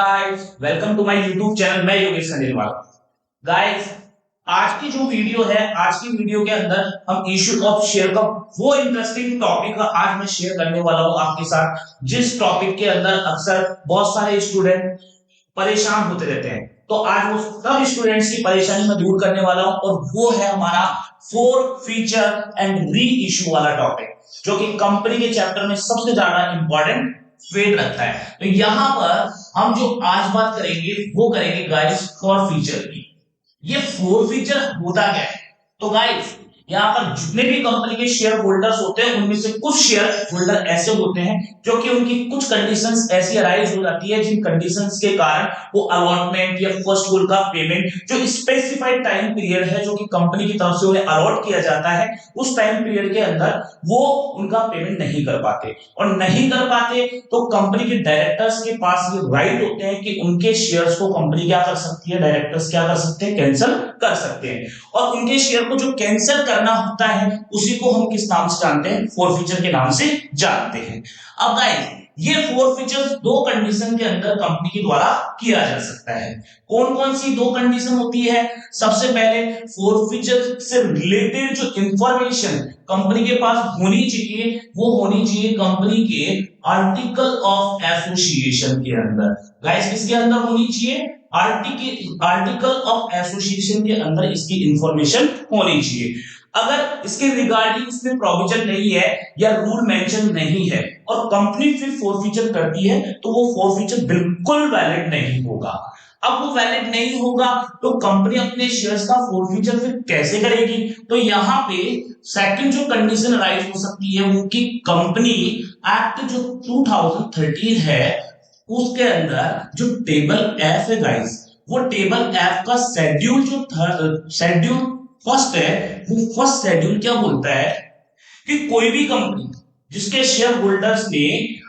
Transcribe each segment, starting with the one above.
Guys, welcome to my YouTube channel. मैं Yogesh Khandelwal. Guys, आज की जो वीडियो है, आज की वीडियो के अंदर हम इशू ऑफ शेयर का वो इंटरेस्टिंग टॉपिक आज मैं शेयर करने वाला हूं आपके साथ, जिस टॉपिक के अंदर अक्सर बहुत सारे स्टूडेंट परेशान होते रहते हैं। तो आज वो सब स्टूडेंट्स की परेशानी मैं दूर करने वाला हूं, और वो है हमारा four feature and re issue वाला टॉपिक, जो कि कंपनी के चैप्टर में सबसे ज्यादा इंपॉर्टेंट वेट रखता है। तो यहां पर हम जो आज बात करेंगे वो करेंगे गाइस फोर फीचर की। ये फोर फीचर होता क्या है? तो गाइस, यहाँ पर जितने भी कंपनी के शेयर होल्डर्स होते हैं, उनमें से कुछ शेयर होल्डर ऐसे होते हैं जो कि उनकी कुछ कंडीशंस ऐसी अराइज हो जाती है, जिन कंडीशंस के कारण वो अलॉटमेंट या फर्स्ट होल्ड का पेमेंट जो स्पेसिफाइड टाइम पीरियड है, जो कि कंपनी की तरफ से उन्हें अलॉट किया जाता है, उस टाइम पीरियड के अंदर वो उनका पेमेंट नहीं कर पाते। और नहीं कर पाते तो कंपनी के डायरेक्टर्स के पास ये राइट होते हैं कि उनके शेयर्स को कंपनी क्या कर सकती है, डायरेक्टर्स क्या कर सकते हैं, कैंसिल कर सकते हैं। और उनके शेयर को जो कैंसिल करना होता है उसी को हम किस नाम से जानते हैं? फोर फीचर के नाम से जानते हैं। अब गाइस, ये फोर फीचर्स दो कंडीशन के अंदर कंपनी के द्वारा किया जा सकता है। कौन कौन सी दो कंडीशन होती है? सबसे पहले, फोर फीचर से रिलेटेड जो इंफॉर्मेशन कंपनी के पास होनी चाहिए, वो होनी चाहिए कंपनी के आर्टिकल ऑफ एसोसिएशन के अंदर। गाइस, किसके अंदर होनी चाहिए? आर्टिकल ऑफ एसोसिएशन के अंदर इसकी इंफॉर्मेशन होनी चाहिए। अगर इसके रिगार्डिंग इसमें प्रोविजन नहीं है या रूल मेंशन नहीं है और कंपनी फिर फोर फीचर करती है, तो वो फोर फीचर बिल्कुल वैलिड नहीं होगा। अब वो वैलिड नहीं होगा तो कंपनी अपने शेयर्स का फोर फीचर फिर कैसे करेगी? तो यहां पे सेकंड जो कंडीशन राइज हो सकती है वो कि कंपनी एक्ट जो 2013 है उसके अंदर जो टेबल एफ है गाइस, वो टेबल एफ का शेड्यूल जो शेड्यूल फर्स्ट है, वो फर्स्ट शेड्यूल क्या बोलता है कि कोई भी कंपनी जिसके शेयर होल्डर्स ने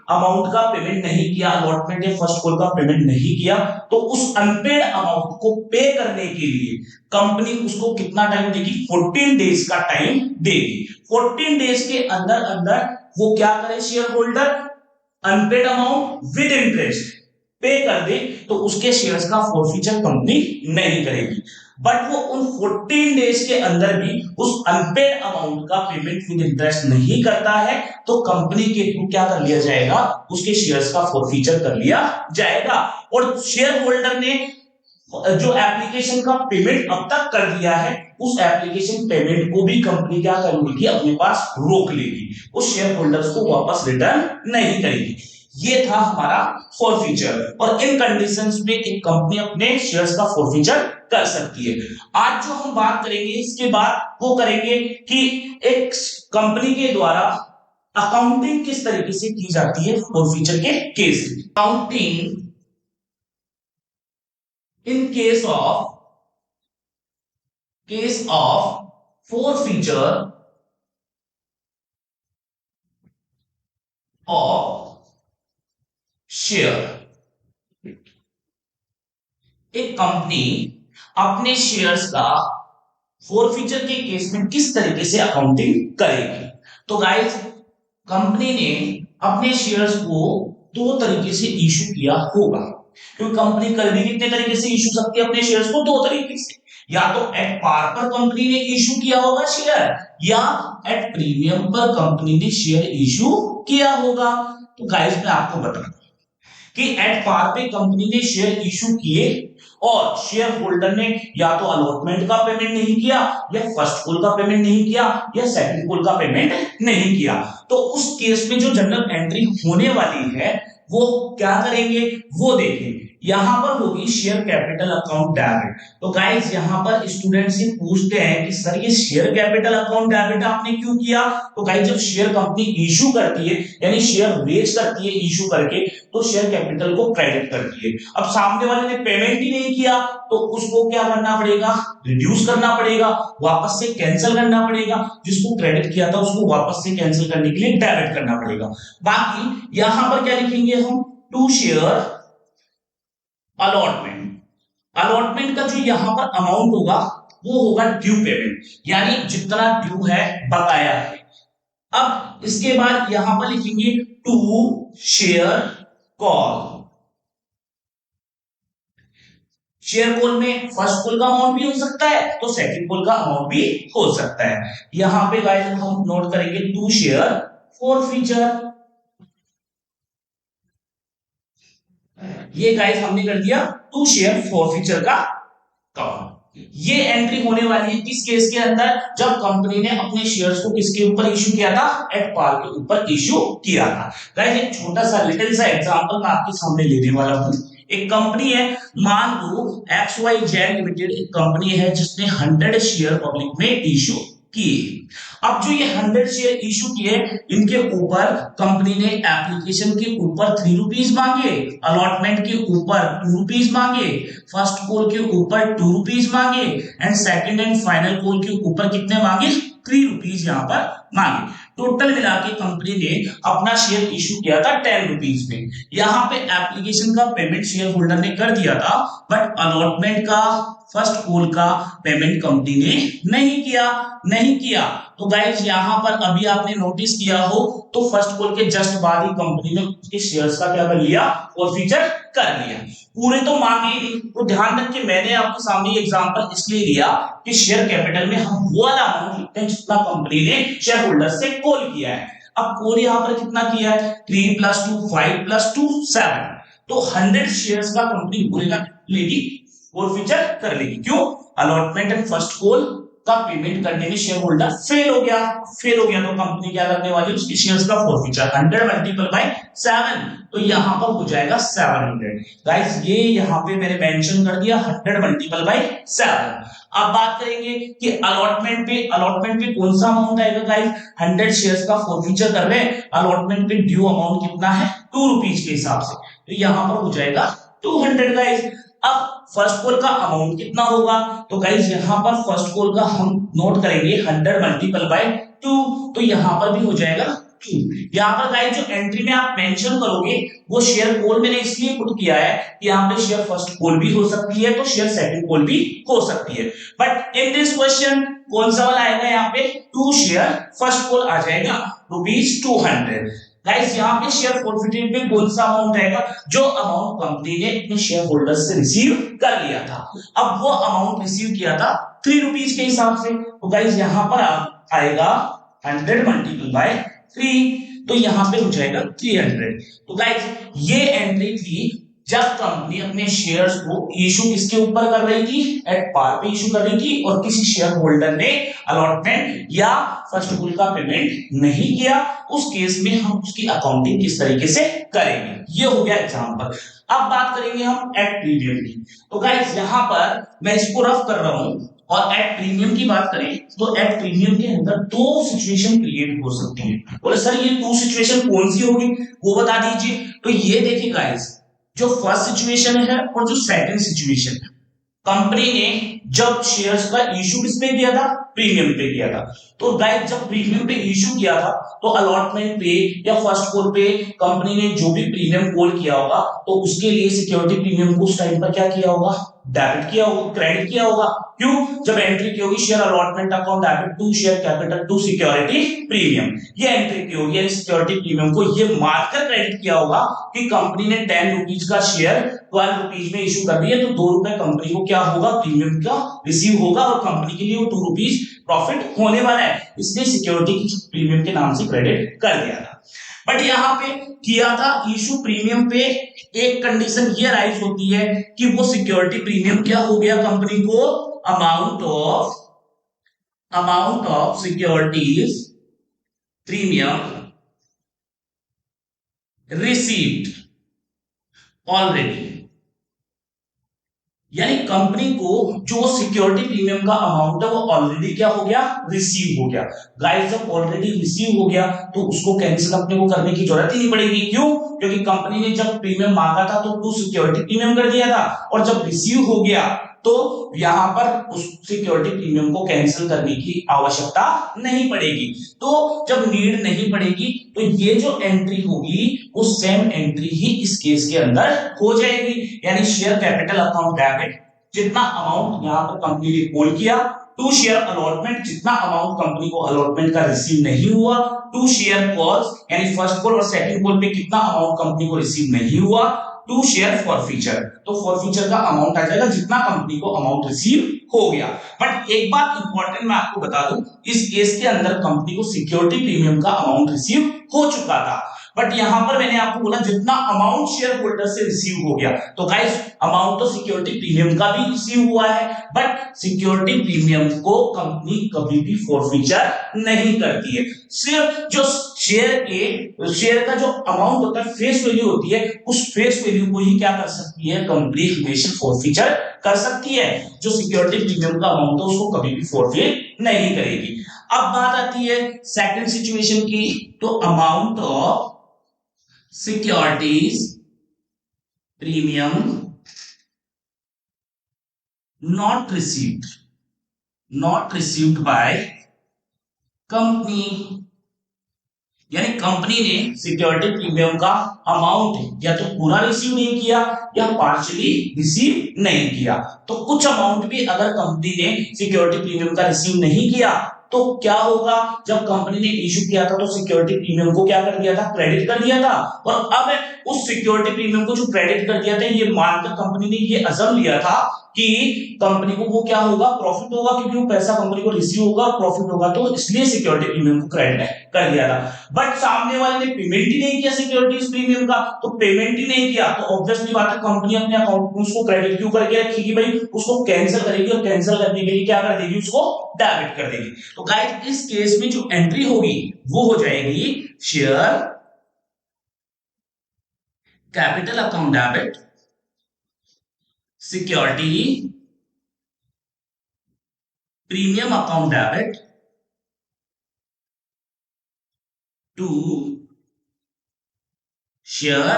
अमाउंट का पेमेंट नहीं किया, अलॉटमेंट या फर्स्ट कॉल का पेमेंट नहीं किया, तो उस अनपेड अमाउंट को पे करने के लिए कंपनी उसको कितना टाइम देगी? 14 डेज का टाइम देगी। 14 डेज के अंदर अंदर वो क्या करे? Share holder unpaid amount with interest pay कर दे तो उसके शेयर्स का फोरफीचर कंपनी नहीं करेगी। बट वो उन 14 डेज के अंदर भी उस अनपेड अमाउंट का पेमेंट विद इंटरेस्ट नहीं करता है, तो कंपनी के थ्रू क्या कर लिया जाएगा? उसके शेयर्स का फोरफीचर कर लिया जाएगा। और शेयर होल्डर ने जो एप्लीकेशन का पेमेंट अब तक कर दिया है, उस एप्लीकेशन पेमेंट को भी कंपनी क्या कर लेगी? अपने पास रोक लेगी, उस शेयर होल्डर्स को वापस रिटर्न नहीं करेगी। ये था हमारा फोरफीचर, और इन कंडीशंस में एक कंपनी अपने शेयर्स का फोरफीचर कर सकती है। आज जो हम बात करेंगे इसके बाद वो करेंगे कि एक कंपनी के द्वारा अकाउंटिंग किस तरीके से की जाती है फोरफीचर के केस में। Accounting in case of forfeiture of share। एक कंपनी अपने शेयर्स का फोरफीचर के केस में किस तरीके से अकाउंटिंग करेगी? तो गाइस, कंपनी ने अपने शेयर्स को दो तरीके से इशू किया होगा, क्योंकि कंपनी कल भी कितने तरीके से इशू सकती है अपने शेयर्स को? दो तरीके से। या तो एट पार पर कंपनी ने इशू किया होगा शेयर, या एट प्रीमियम पर कंपनी ने शेयर इशू किया होगा। तो गाइस, मैं आपको बता दूं कि एट पार पे कंपनी ने शेयर इशू किए और शेयर होल्डर ने या तो अलॉटमेंट का पेमेंट नहीं किया, या फर्स्ट कॉल का पेमेंट नहीं किया, या सेकंड कॉल का पेमेंट नहीं किया, तो उस केस में जो जनरल एंट्री होने वाली है वो क्या करेंगे वो देखेंगे। यहां पर होगी शेयर कैपिटल अकाउंट डेबिट। तो गाइस, यहां पर स्टूडेंट से पूछते हैं कि सर ये शेयर कैपिटल अकाउंट डेबिट आपने क्यों किया? तो गाइस, जब शेयर कंपनी इशू करती है, यानी शेयर रेज करती है इशू करके, तो शेयर कैपिटल को क्रेडिट करती है। अब सामने वाले ने पेमेंट ही नहीं किया तो उसको क्या करना पड़ेगा? रिड्यूस करना पड़ेगा, वापस से कैंसिल करना पड़ेगा। जिसको क्रेडिट किया था उसको वापस से कैंसिल करने के लिए डेबिट करना पड़ेगा। बाकी यहां पर क्या लिखेंगे हम? To share allotment. अलॉटमेंट का जो यहां पर अमाउंट होगा वो होगा ड्यू पेमेंट, यानी जितना ड्यू है, बकाया है। अब इसके बाद यहां पर लिखेंगे to share call. Share call में फर्स्ट कॉल का अमाउंट भी हो सकता है तो सेकंड कॉल का अमाउंट भी हो सकता है। यहां पे गाइस हम नोट करेंगे टू शेयर फॉरफीचर। ये गाइस हमने कर दिया टू शेयर फॉरफीचर का कवर। ये एंट्री होने वाली है किस केस के अंदर, जब कंपनी ने अपने शेयर्स को किसके ऊपर इशू किया था, एट पार के ऊपर इशू किया था। गाइस एक छोटा सा लिटिल सा एग्जांपल मैं आपके सामने लेने वाला हूं। एक कंपनी है, मान लो XYZ लिमिटेड, एक कंपनी है जिसने 100 शेयर पब्लिक में इशू किए। अब जो ये 100 शेयर इशू किए, इनके ऊपर कंपनी ने एप्लीकेशन के ऊपर 3 रुपीज मांगे, अलॉटमेंट के ऊपर 2 रुपीज मांगे, फर्स्ट कॉल के ऊपर 2 रुपीज मांगे and second and final call के ऊपर कितने मांगे, 3 रुपीज यहाँ पर मांगे। टोटल मिला के कंपनी ने अपना शेयर इशू किया था 10 रुपीज में। यहाँ पे एप्लीकेशन का पेमेंट शेयर होल्डर ने कर दिया था, बट अलॉटमेंट का, फर्स्ट कॉल का पेमेंट कंपनी ने नहीं किया। तो गाइस यहाँ पर अभी आपने नोटिस किया हो तो फर्स्ट कॉल के जस्ट बाद ही कंपनी ने उसके शेयर्स का क्या कर लिया, फॉरफीचर कर लिया। पूरे तो मांगे ही नहीं, तो ध्यान रखिए मैंने आपके सामने एग्जांपल इसलिए लिया कि शेयर कैपिटल में हम वो वाला अमाउंट लिखते हैं जितना कंपनी ने शेयर होल्डर से कॉल किया है। अब कॉल यहाँ पर कितना किया है, 3 + 2 5 + 2 7, तो 100 शेयर्स का कंपनी बोलेगा लेगी, फॉरफीचर कर लेगी। क्यों, अलॉटमेंट एंड फर्स्ट कॉल का पेमेंट करने में शेयर होल्डर फेल हो गया तो कंपनी क्या करने वाली है, उसके शेयर्स का फॉरफीचर 100 × 7, तो यहां पर हो जाएगा 700। गाइस ये यहां पे मैंने मेंशन कर दिया 100 × 7। अब बात करेंगे कि अलॉटमेंट पे कौन सा अमाउंट आएगा गाइस, 100 शेयर्स का फॉरफीचर कर रहे हैं, अलॉटमेंट पे ड्यू अमाउंट कितना है, 2 रुपीज के हिसाब से, तो यहां पर हो जाएगा 200 गाइस। अब फर्स्ट कॉल का अमाउंट कितना होगा, तो गाइस यहां पर फर्स्ट कॉल का हम नोट करेंगे 100 × 2, तो यहां पर भी हो जाएगा 2। यहां पर गाइस जो एंट्री में आप मेंशन करोगे वो शेयर कॉल मैंने इसलिए पुट किया है कि यहां पे शेयर फर्स्ट कॉल भी हो सकती है तो शेयर सेकंड कॉल भी हो सकती है, बट इन दिस क्वेश्चन कौन सा वाला आएगा, यहाँ पे 2 शेयर फर्स्ट कॉल आ जाएगा ₹200। गाइस यहाँ पे शेयर फॉरफिटेड में कौन सा अमाउंट आएगा, जो अमाउंट कंपनी ने अपने शेयर होल्डर्स से रिसीव कर लिया था। अब वो अमाउंट रिसीव किया था 3 रुपीज के हिसाब से, तो गाइस यहाँ पर आएगा 100 × 3, तो यहाँ पे हो जाएगा 300। तो गाइस ये एंट्री थी जब कंपनी अपने शेयर्स को इशू किसके ऊपर कर रही थी, एट पार पे इशू कर रही थी और किसी शेयर होल्डर ने अलॉटमेंट या फर्स्ट कॉल का पेमेंट नहीं किया, उस केस में हम उसकी अकाउंटिंग किस तरीके से करेंगे, ये हो गया एग्जांपल। अब बात करेंगे हम एट प्रीमियम की। तो गाइस यहां पर मैं इसको रफ कर रहा हूं, और एट प्रीमियम की बात करें तो एट प्रीमियम के अंदर 2 सिचुएशन क्रिएट हो सकती है। बोले सर ये 2 सिचुएशन कौन सी होगी, वो बता दीजिए। तो ये देखिए गाइस, जो फर्स्ट सिचुएशन है और जो सेकंड सिचुएशन है, कंपनी ने जब शेयर्स का इशू किस पे किया था, प्रीमियम पे किया था। तो गाइस जब प्रीमियम पे इशू किया था तो अलॉटमेंट पे या फर्स्ट कॉल पे कंपनी ने जो भी प्रीमियम कॉल किया होगा तो उसके लिए सिक्योरिटी प्रीमियम को उस टाइम पर क्या किया होगा, डेबिट किया होगा, क्रेडिट किया होगा। क्यों, जब एंट्री की होगी share allotment account debit to share capital to security premium, ये एंट्री की होगी, सिक्योरिटी प्रीमियम को ये मार्कर क्रेडिट किया होगा कि कंपनी ने 10 रुपीज का शेयर 12 रुपीज में इशू कर दिया, तो 2 रुपए कंपनी को क्या होगा, प्रीमियम का रिसीव होगा और कंपनी के लिए वो 2 रुपीज प्रॉफिट होने वाला है, इसलिए सिक्योरिटी प्रीमियम के नाम से क्रेडिट कर दिया था। बट यहां पे किया था इशू प्रीमियम पे, एक कंडीशन ये राइज होती है कि वो सिक्योरिटी प्रीमियम क्या हो गया कंपनी को, amount of securities premium received already, यानी कंपनी को जो सिक्योरिटी प्रीमियम का अमाउंट है वो ऑलरेडी क्या हो गया, रिसीव हो गया। गाइस जब ऑलरेडी रिसीव हो गया तो उसको कैंसिल अपने को करने की जरूरत ही नहीं पड़ेगी। क्यों, क्योंकि कंपनी ने जब प्रीमियम मांगा था तो टू सिक्योरिटी प्रीमियम कर दिया था, और जब रिसीव हो गया तो यहां पर उस सिक्योरिटी प्रीमियम को कैंसिल करने की आवश्यकता नहीं पड़ेगी। तो जब नीड नहीं पड़ेगी तो ये जो एंट्री होगी वो सेम एंट्री ही इस केस के अंदर हो जाएगी, यानी शेयर कैपिटल अकाउंट डेबिट जितना अमाउंट यहाँ पर कंपनी ने कॉल किया, टू शेयर अलॉटमेंट, जितना अमाउंट कंपनी को अलॉटमेंट का रिसीव नहीं हुआ, टू शेयर कॉल्स यानी फर्स्ट कॉल और सेकंड कॉल पे कितना अमाउंट कंपनी को रिसीव नहीं हुआ, टू शेयर फॉरफीचर, तो फॉरफीचर का अमाउंट आ जाएगा जितना कंपनी को अमाउंट रिसीव हो गया। बट एक बात इंपॉर्टेंट मैं आपको बता दूं, इस केस के अंदर कंपनी को सिक्योरिटी प्रीमियम का अमाउंट रिसीव हो चुका था, बट यहां पर मैंने आपको बोला जितना अमाउंट शेयर होल्डर से रिसीव हो गया, तो गाइस अमाउंट तो सिक्योरिटी प्रीमियम का भी रिसीव हुआ है, बट सिक्योरिटी प्रीमियम को कंपनी कभी भी फॉरफीचर नहीं करती है। सिर्फ जो शेयर का जो अमाउंट होता है, फेस वैल्यू होती है, उस फेस वैल्यू को ही क्या कर सकती है कंपनी हमेशा फॉरफीचर कर सकती है। जो सिक्योरिटी प्रीमियम का अमाउंट है उसको कभी भी फॉरफीट नहीं करेगी। अब बात आती है सेकंड सिचुएशन की, तो amount of securities premium not received by company, यानी कंपनी ने सिक्योरिटी प्रीमियम का अमाउंट या तो पूरा रिसीव नहीं किया या पार्शियली रिसीव नहीं किया। तो कुछ अमाउंट भी अगर कंपनी ने सिक्योरिटी प्रीमियम का रिसीव नहीं किया तो क्या होगा, जब कंपनी ने इशू किया था तो सिक्योरिटी प्रीमियम को क्या कर दिया था, क्रेडिट कर दिया था, और अब उस सिक्योरिटी प्रीमियम को जो क्रेडिट कर दिया था ये मानकर कंपनी ने ये अज़म लिया था कि कंपनी को वो क्या होगा, प्रॉफिट होगा, क्योंकि वो पैसा कंपनी को रिसीव होगा, प्रॉफिट होगा, तो इसलिए सिक्योरिटी प्रीमियम को क्रेडिट कर दिया था। बट सामने वाले ने पेमेंट ही नहीं किया सिक्योरिटी प्रीमियम का, तो पेमेंट ही नहीं किया तो ऑब्वियसली बात है कंपनी अपने अकाउंट में उसको क्रेडिट क्यों करके रखेगी भाई, उसको कैंसिल करेगी और कैंसिल करने के लिए क्या कर देगी, उसको डेबिट कर देगी। तो गाइस इस केस में जो एंट्री होगी वो हो जाएगी share capital account debit security premium account debit to share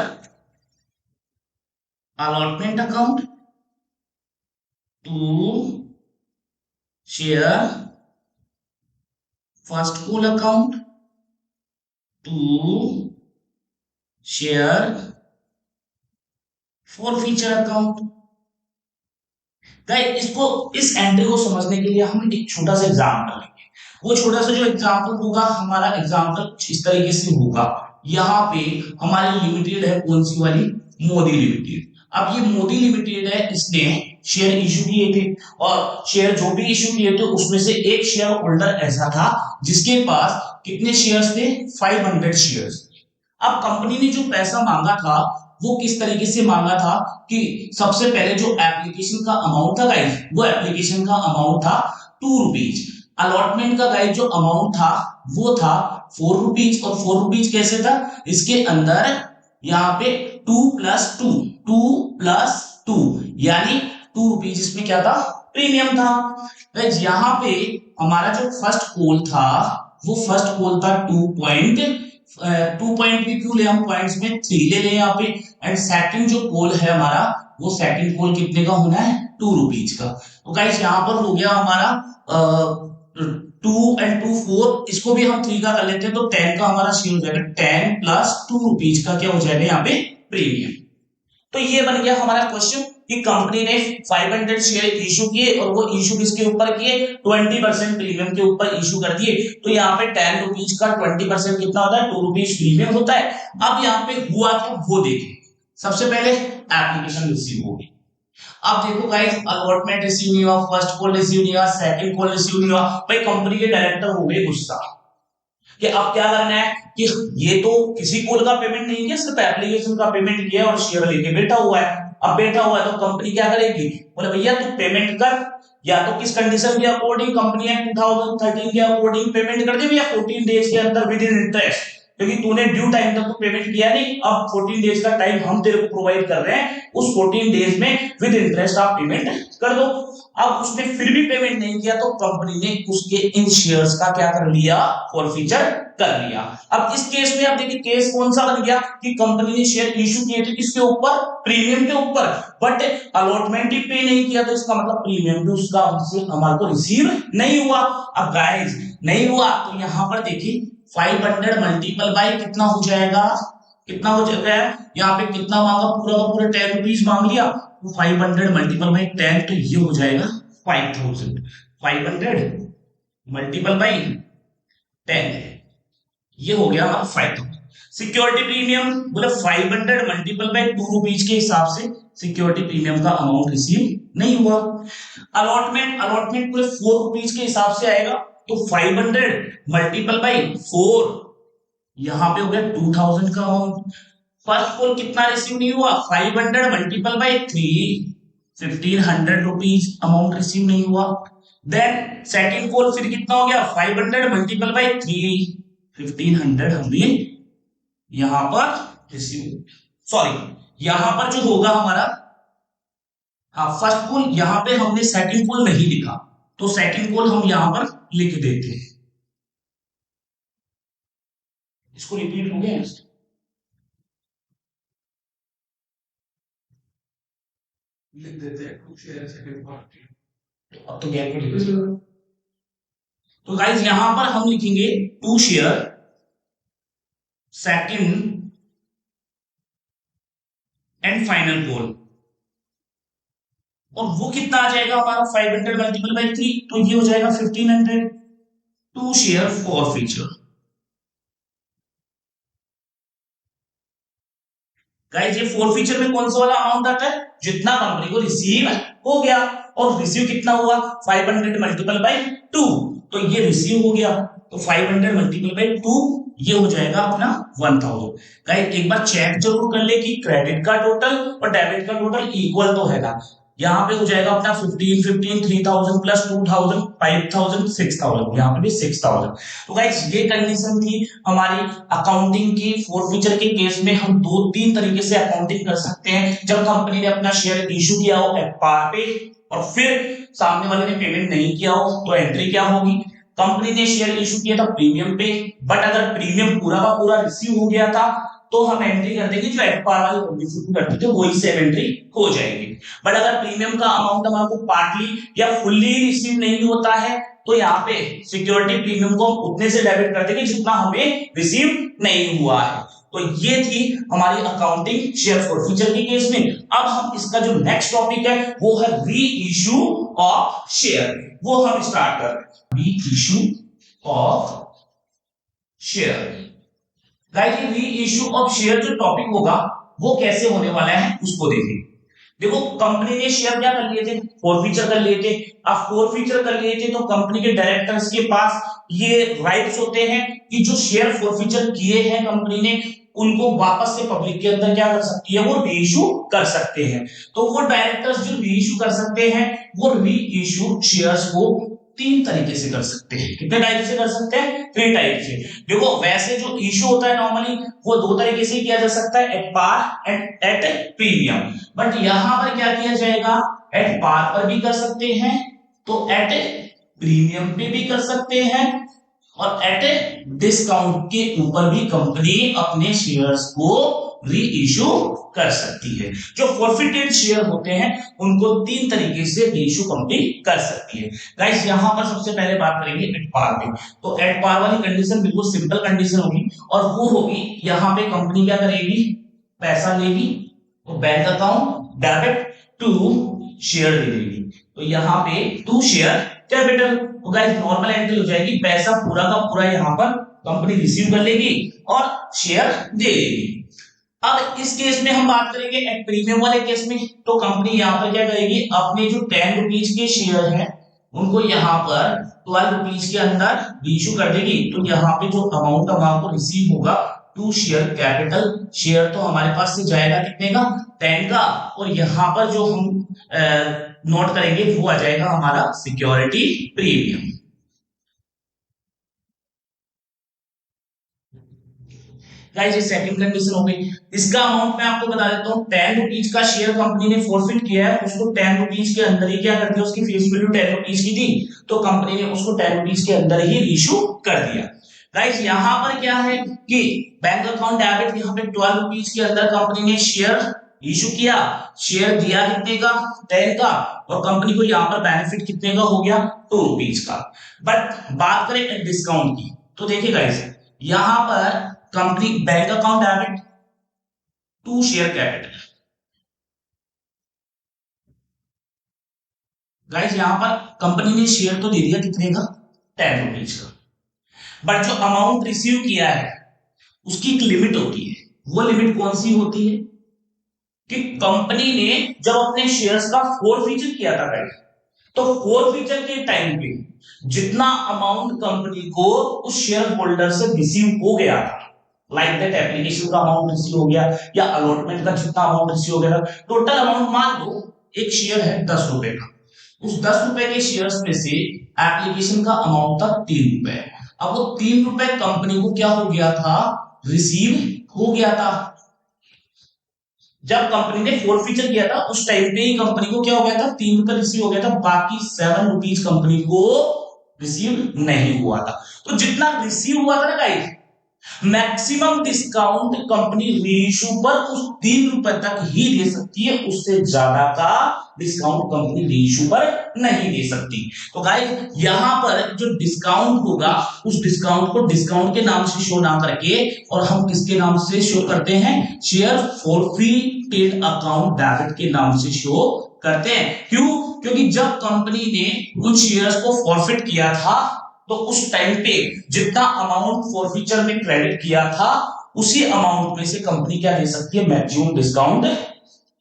allotment account to share first call account to share forfeiture account. Guys इसको इस एंट्री को समझने के लिए हम एक छोटा सा एग्जांपल लेंगे। वो छोटा सा जो एग्जांपल होगा, हमारा एग्जांपल इस तरीके से होगा, यहाँ पे हमारी लिमिटेड है कौन सी वाली, मोदी लिमिटेड। अब ये मोदी लिमिटेड है, इसने शेयर इशू किए थे और शेयर जो भी इशू किए थे उसमें से एक शेयर होल्डर ऐसा था जिसके पास कितने शेयर्स थे, 500 शेयर्स। अब कंपनी ने जो पैसा मांगा था वो किस तरीके से मांगा था कि सबसे पहले जो एप्लीकेशन का अमाउंट था गाइस, वो एप्लीकेशन का अमाउंट था 2 रुपीज। अलॉटमेंट का गाइस जो अमाउंट था वो था 4 रुपीज, और 4 रुपीज कैसे था, इसके अंदर यहाँ पे 2 + 2 यानी 2 रुपीज, इसमें क्या था, प्रीमियम था। गाइस यहाँ पे हमारा जो फर्स्ट कॉल था वो फर्स्ट कॉल था 2 पॉइंट भी क्यों ले, हम पॉइंट्स में 3 ले लें यहाँ पे, एंड सेकंड जो कॉल है हमारा वो सेकंड कॉल कितने का होना है, 2 रुपीज का। तो गाइस यहाँ पर हो गया हमारा 2 and 2 4, इसको भी हम 3 का कर लेते हैं तो 10 का हमारा शेयर हो जाएगा, 10 + 2 रुपीज का क्या हो जाएगा यहाँ पे, प्रीमियम। तो ये बन गया हमारा क्वेश्चन कि कंपनी ने 500 शेयर इशू किए और वो इशू किसके ऊपर किए, 20% प्रीमियम के ऊपर इशू कर दिए। तो यहाँ पे 10 रुपीज का 20% कितना होता है, 2 रुपीज प्रीमियम होता है। अब यहाँ पे हुआ क्या वो देखें। सबसे पहले एप्लीकेशन रिसीव होगी। अब देखो गाइस, अलॉटमेंट रिसीव नहीं हुआ, फर्स्ट कॉल रिसीव नहीं हुआ, सेकंड कॉल रिसीव नहीं हुआ, भाई कंपनी के डायरेक्टर हो गए गुस्सा कि अब क्या करना है कि ये तो किसी कॉल का पेमेंट नहीं किया, सिर्फ एप्लीकेशन का पेमेंट किया और शेयर लेके बैठा हुआ है। अब बैठा हुआ है तो कंपनी क्या करेगी, बोले भैया तू पेमेंट कर, या तो किस कंडीशन के अकॉर्डिंग, कंपनी एक्ट 2013 के अकॉर्डिंग पेमेंट कर दे भैया 14 डेज के अंदर विद इन इंटरेस्ट, क्योंकि तूने ड्यू टाइम तक तो पेमेंट किया नहीं, अब 14 डेज का टाइम हम तेरे को प्रोवाइड कर रहे हैं, उस 14 डेज में विद इंटरेस्ट आप पेमेंट कर दो। अब उसने फिर भी पेमेंट नहीं किया तो कंपनी ने उसके इन शेयर्स का क्या कर लिया, फॉरफीचर कर लिया। अब इस केस में आप देखिए केस कौन सा बन गया कि कंपनी ने शेयर इशू किए थे किसके ऊपर, प्रीमियम के ऊपर, बट अलॉटमेंट ही पे नहीं किया, तो इसका मतलब प्रीमियम भी उसका हमारे को रिसीव नहीं हुआ। अब गाइस नहीं हुआ तो यहां पर देखिए 500 मल्टीपल बाय कितना हो जाएगा, कितना हो जाएगा, यहाँ पे कितना मांगा, पूरा का पूरा 10 रुपीज मांग लिया, 500 मल्टीपल बाई 10 तो ये हो जाएगा 5000। 500 मल्टीपल बाई 10 ये हो गया हमारा 5000। सिक्योरिटी प्रीमियम बोले 500 मल्टीपल बाई 2 रुपीज के हिसाब से सिक्योरिटी प्रीमियम का अमाउंट रिसीव नहीं हुआ। अलॉटमेंट अलॉटमेंट पूरे 4 रुपीज के हिसाब से आएगा, तो 500 मल्टीपल बाई 4 यहां पे हो गया 2000 का अमाउंट। फर्स्ट कॉल कितना रिसीव नहीं हुआ, 500 multiple by 3 1500 rupees amount receive नहीं हुआ। देन सेकंड कॉल फिर कितना हो गया, 500 मल्टीपल बाई 3 1500 हमने यहां पर रिसीव, सॉरी यहां पर जो होगा हमारा, हाँ फर्स्ट कॉल यहां पे हमने सेकंड कॉल नहीं लिखा, तो सेकंड कॉल हम यहां पर लिख देते हैं। इसको रिपीट हो गया, लिख देते हैं टू शेयर सेकंड पार्टी। अब तो गैप में, तो गाइस यहां पर हम लिखेंगे to share second and final call, और वो कितना आ जाएगा हमारा 500 मल्टीपल बाई 3 तो ये हो जाएगा 1500। To share forfeiture, guys ये फोर फीचर में कौन सा वाला अमाउंट आता है, जितना कंपनी को रिसीव हो गया, और रिसीव कितना हुआ 500 मल्टीपल बाई 2 तो ये रिसीव हो गया, तो 500 मल्टीपल बाई 2 ये हो जाएगा अपना 1000। गाइस एक बार चेक जरूर कर ले कि क्रेडिट का टोटल और डेबिट का टोटल इक्वल तो है ना। यहाँ पे हो जाएगा अपना 15 15 3000 प्लस 2000 5000 6000, यहाँ पे भी 6000। तो गाइस ये कंडीशन थी हमारी अकाउंटिंग की। फोर फीचर के केस में हम दो तीन तरीके से अकाउंटिंग कर सकते हैं। जब कंपनी ने अपना शेयर इश्यू किया हो एट पार पे और फिर सामने वाले ने पेमेंट नहीं किया हो तो एंट्री क्या होगी, कंपनी ने शेयर इश्यू किया था प्रीमियम पे, बट अगर प्रीमियम पूरा का पूरा रिसीव हो गया था तो हम एंट्री कर देंगे जो एट पार वाली कंडीशन करते थे वही सेम एंट्री हो जाएगी। बट अगर प्रीमियम का अमाउंट हमारे पार्टली या फुल्ली रिसीव नहीं होता है तो यहाँ पे सिक्योरिटी प्रीमियम को उतने से डेबिट कर देंगे जितना हमें रिसीव नहीं हुआ है। तो ये थी हमारी अकाउंटिंग शेयर फॉरफीचर के केस में। अब हम इसका जो नेक्स्ट टॉपिक है वो है री इश्यू ऑफ शेयर, वो हम स्टार्ट कर रहे हैं। री इश्यू ऑफ शेयर, गाइस ये री इश्यू ऑफ शेयर जो टॉपिक होगा वो कैसे होने वाला है उसको देखेंगे। देखो कंपनी ने शेयर क्या कर लिए थे, फॉरफीचर कर लिए थे। अब फॉरफीचर कर लिए थे तो कंपनी के डायरेक्टर्स के पास ये राइट्स होते हैं कि जो शेयर फॉरफीचर किए हैं कंपनी ने उनको वापस से पब्लिक के अंदर क्या कर सकती है, वो री इश्यू कर सकते हैं। तो वो डायरेक्टर्स जो री इश्यू कर सकते हैं वो री इश्यू शेयर्स को तीन तरीके से कर सकते हैं। कितने टाइप से कर सकते हैं, 3 टाइप से। देखो वैसे जो इश्यू होता है नॉर्मली वो दो तरीके से किया जा सकता है, at par and at premium. But यहां पर क्या किया जाएगा, एट पार पर भी कर सकते हैं तो एट प्रीमियम पे भी कर सकते हैं और एट डिस्काउंट के ऊपर भी कंपनी अपने शेयर्स को री इश्यू कर सकती है। जो फॉरफिटेड शेयर होते हैं उनको तीन तरीके से री इश्यू कंपनी कर सकती है। गाइस यहां पर सबसे पहले बात करेंगे एट पार पे। तो एट पार वाली कंडीशन बिल्कुल सिंपल कंडीशन होगी और वो होगी यहाँ पे कंपनी क्या करेगी, पैसा लेगी तो bank account debit to share दे देगी। तो यहाँ पे टू शेयर कैपिटल, तो गाइस नॉर्मल एंट्री हो जाएगी, पैसा पूरा का पूरा यहाँ पर कंपनी रिसीव कर लेगी और शेयर दे देगी। अब इस केस में हम बात करेंगे एट प्रीमियम वाले केस में, तो कंपनी यहाँ पर क्या करेगी, अपने जो 10 रुपीज के शेयर हैं उनको यहाँ पर 12 रुपीज के अंदर इशू कर देगी। तो यहाँ पे जो अमाउंट हमारे को रिसीव होगा टू शेयर कैपिटल, शेयर तो हमारे पास से जाएगा कितने का, 10 का, और यहाँ पर जो हम नोट करेंगे वो आ जाएगा हमारा सिक्योरिटी प्रीमियम। गाइस ये सेकंड कंडीशन हो गई। इसका अमाउंट मैं आपको बता देता हूं, 10 रुपीज का शेयर कंपनी ने फॉरफिट किया है, उसको 10 रुपीज के अंदर ही क्या कर दिया, उसकी फेस वैल्यू 10 रुपीज की थी तो कंपनी ने उसको 10 रुपीज के अंदर ही इशू कर दिया। गाइस यहां पर क्या है कि बैंक अकाउंट डेबिट, यहाँ पे 12 रुपीज के अंदर कंपनी ने शेयर इशू किया, शेयर दिया कितने का, 10 का, और कंपनी को यहाँ पर बेनिफिट कितने का हो गया, 2 रुपीज का। बट बात करें डिस्काउंट की तो देखिए गाइस यहां पर company bank account debit to share capital, guys यहां पर कंपनी ने शेयर तो दे दिया कितने का, 10 रुपीज का, बट जो अमाउंट रिसीव किया है उसकी एक लिमिट होती है। वो लिमिट कौन सी होती है कि कंपनी ने जब अपने शेयर्स का फोरफीचर किया था गाइस, तो फोरफीचर के टाइम पे जितना अमाउंट कंपनी को उस शेयर होल्डर से रिसीव हो गया था, लाइक दैट एप्लीकेशन का अमाउंट रिसीव हो गया या अलॉटमेंट का जितना अमाउंट रिसीव हो गया था, टोटल अमाउंट मान लो एक शेयर है 10 रुपए का, उस 10 रुपए के शेयर्स में से एप्लीकेशन का अमाउंट था 3 रुपए। अब वो 3 रुपए कंपनी को क्या हो गया था, रिसीव हो गया था। जब कंपनी ने फोरफीचर किया था उस टाइम पे ही कंपनी को क्या हो गया था, 3 रुपए रिसीव हो गया था, बाकी 7 रुपीज कंपनी को रिसीव नहीं हुआ था। तो जितना रिसीव हुआ था ना guys, maximum discount company reissue पर उस 3 रुपए तक ही दे सकती है, उससे ज्यादा का डिस्काउंट कंपनी रीइश्यू पर नहीं दे सकती। तो गाइस यहां पर जो डिस्काउंट होगा उस डिस्काउंट को डिस्काउंट के नाम से शो ना करके और हम किसके नाम से शो करते हैं, शेयर फॉरफीटेड अकाउंट डेबिट के नाम से शो करते हैं। क्यों, क्योंकि जब कंपनी ने उन शेयर्स को फॉरफिट किया था तो उस टाइम पे जितना अमाउंट फॉरफीचर में क्रेडिट किया था उसी अमाउंट में से कंपनी क्या दे सकती है, मैक्सिमम डिस्काउंट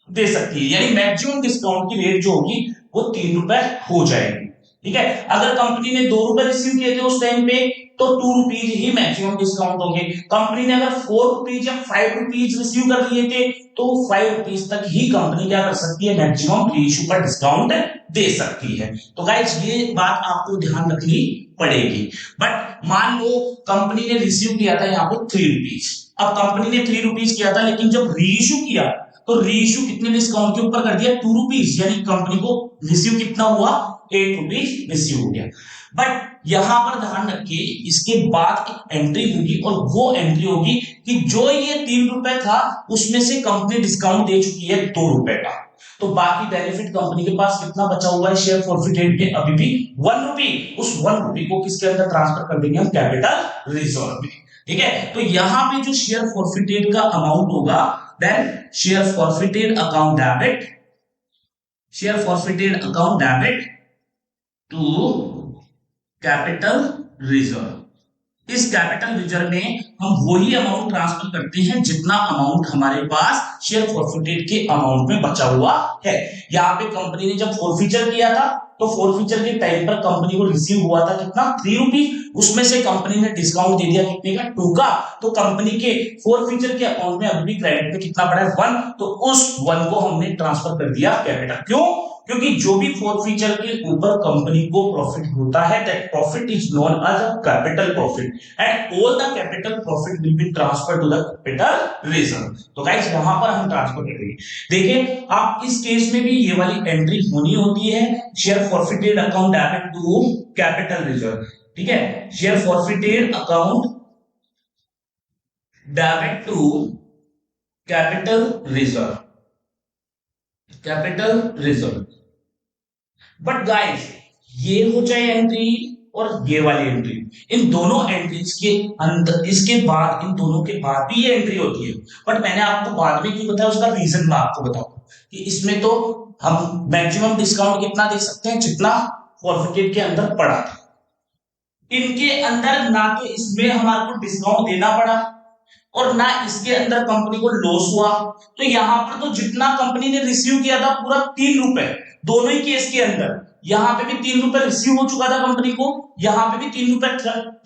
दे सकती है। यानी मैक्सिमम डिस्काउंट की रेट जो होगी वो 3 रुपए हो जाएगी। ठीक है, अगर कंपनी ने 2 रुपए रिसीव किए थे उस टाइम पे तो 2 रुपीज ही मैक्सिमम डिस्काउंट होंगे। कंपनी ने अगर 4 रुपीज या 5 रुपीज रिसीव कर लिए थे तो 5 रुपीज तक ही कंपनी क्या कर सकती है, मैक्सिमम रीइश्यू पर डिस्काउंट दे सकती है। तो गाइस ये बात आपको ध्यान रखनी पड़ेगी। बट मान लो कंपनी ने रिसीव किया था यहाँ पर 3 रुपीज, अब कंपनी ने 3 रुपीज किया था लेकिन जब रीइश्यू किया तो रीइश्यू कितने डिस्काउंट के ऊपर कर दिया, 2 रुपीज, यानी कंपनी को रिसीव कितना हुआ, 8 रुपीज रिसीव हो गया। बट यहां पर ध्यान रखिए इसके बाद एक एंट्री होगी और वो एंट्री होगी कि जो ये 3 रुपए था उसमें से कंपनी डिस्काउंट दे चुकी है 2 रुपए का, तो बाकी बेनिफिट कंपनी के पास कितना बचा हुआ है शेयर फॉरफिटेड के, अभी भी 1 रुपी। उस 1 रुपी को किसके अंदर ट्रांसफर कर देंगे हम, कैपिटल रिजर्व में। ठीक है, तो यहां पे जो शेयर फॉरफिटेड का अमाउंट होगा, then share forfeited account debit, share forfeited account debit to capital reserve. इस कैपिटल रिजर्व में हम वही अमाउंट ट्रांसफर करते हैं जितना अमाउंट हमारे पास शेयर फॉरफिटेड के अमाउंट में बचा हुआ है। यहाँ पे कंपनी ने जब फॉरफीचर किया था तो फॉरफीचर के टाइम पर कंपनी को रिसीव हुआ था कितना, 3 रुपीज, उसमें से कंपनी ने डिस्काउंट दे दिया कितने का, 2 का, तो कंपनी के फॉरफीचर के अकाउंट में अभी भी क्रेडिट में कितना पड़ा है, 1, तो उस 1 को हमने ट्रांसफर कर दिया कैपिटल। क्यों, क्योंकि जो भी फॉरफीचर के ऊपर कंपनी को प्रॉफिट होता है that profit is known as a capital profit and all the capital profit will be transferred to the capital reserve. तो गाइस यहां पर हम ट्रांसफर करेंगे। देखिए आप इस केस में भी ये वाली एंट्री होनी होती है, share forfeited account debit to capital reserve. ठीक है, share forfeited account debit to capital reserve, capital reserve. But guys ये हो जाए एंट्री और ये वाली एंट्री, इन दोनों एंट्रीज के अंदर इसके बाद इन दोनों के बाद भी ये एंट्री होती है। बट मैंने आपको बाद में क्यों बताया उसका रीजन मैं आपको बताऊं कि इसमें तो हम मैक्सिमम डिस्काउंट कितना दे सकते हैं जितना फॉरफिटेड के अंदर पड़ा था, इनके अंदर ना तो इसमें हमारे को डिस्काउंट देना पड़ा और ना इसके अंदर कंपनी को लॉस हुआ। तो यहां पर तो जितना कंपनी ने रिसीव किया था पूरा 3 रुपए, दोनों ही केस के अंदर यहां पे भी 3 रुपए रिसीव हो चुका था कंपनी को, यहां पे भी 3 रुपए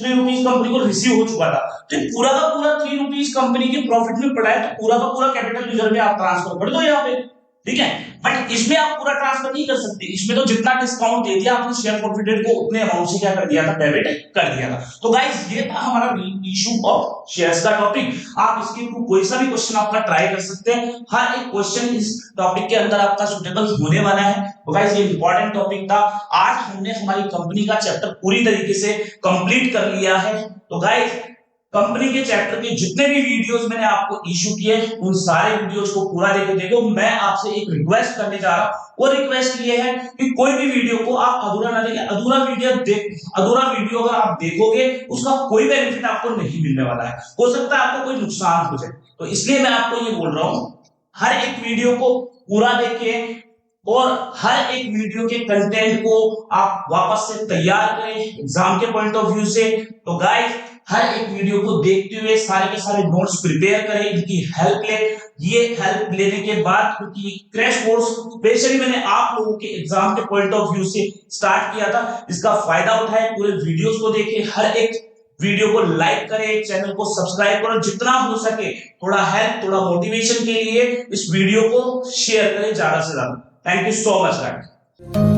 3 रुपीज कंपनी को रिसीव हो चुका था। तो पूरा का पूरा 3 रुपीज कंपनी के प्रॉफिट में पड़ा है, तो पूरा का पूरा कैपिटल रिजर्व में आप ट्रांसफर कर दो यहाँ पे। ठीक है, बट इसमें आप पूरा ट्रांसफर नहीं कर सकते, इसमें तो जितना डिस्काउंट दे दिया आपने शेयर फॉरफिटेड को उतने अमाउंट से क्या कर दिया था, डेबिट कर दिया था। तो गाइस ये था हमारा इशू ऑफ शेयर्स का टॉपिक। आप इसके थ्रू कोई सा भी क्वेश्चन आपका ट्राई कर सकते हैं, हर एक क्वेश्चन इस टॉपिक के अंदर आपका सुटेबल होने वाला है। तो गाइस ये इंपॉर्टेंट टॉपिक था, आज हमने हमारी कंपनी का चैप्टर पूरी तरीके से कंप्लीट कर लिया है। तो गाइस कंपनी के चैप्टर के जितने भी वीडियोस मैंने आपको इशू किए उन सारे वीडियोस को पूरा देखो। मैं आपसे एक रिक्वेस्ट करने जा रहा हूं, वो रिक्वेस्ट ये है कि कोई भी वीडियो को आप अधूरा ना देखें। अधूरा वीडियो अगर आप देखोगे उसका कोई बेनिफिट आपको नहीं मिलने वाला है, हो सकता है आपको कोई नुकसान हो जाए। तो इसलिए मैं आपको ये बोल रहा हूं हर एक वीडियो को पूरा देखें, और हर एक वीडियो के कंटेंट को आप वापस से तैयार करें एग्जाम के पॉइंट ऑफ व्यू से। तो गाइस हर एक वीडियो को देखते हुए सारे के सारे नोट्स प्रिपेयर करें, इनकी हेल्प लें। ये हेल्प लेने के बाद, क्योंकि क्रैश कोर्स स्पेशली मैंने आप लोगों के एग्जाम के पॉइंट ऑफ व्यू से स्टार्ट किया था, इसका फायदा उठाएं, पूरे वीडियोस को देखें, हर एक वीडियो को लाइक करें, चैनल को सब्सक्राइब करो, जितना हो सके थोड़ा हेल्प, थोड़ा मोटिवेशन के लिए इस वीडियो को शेयर करें ज्यादा से ज्यादा। Thank you so much guys.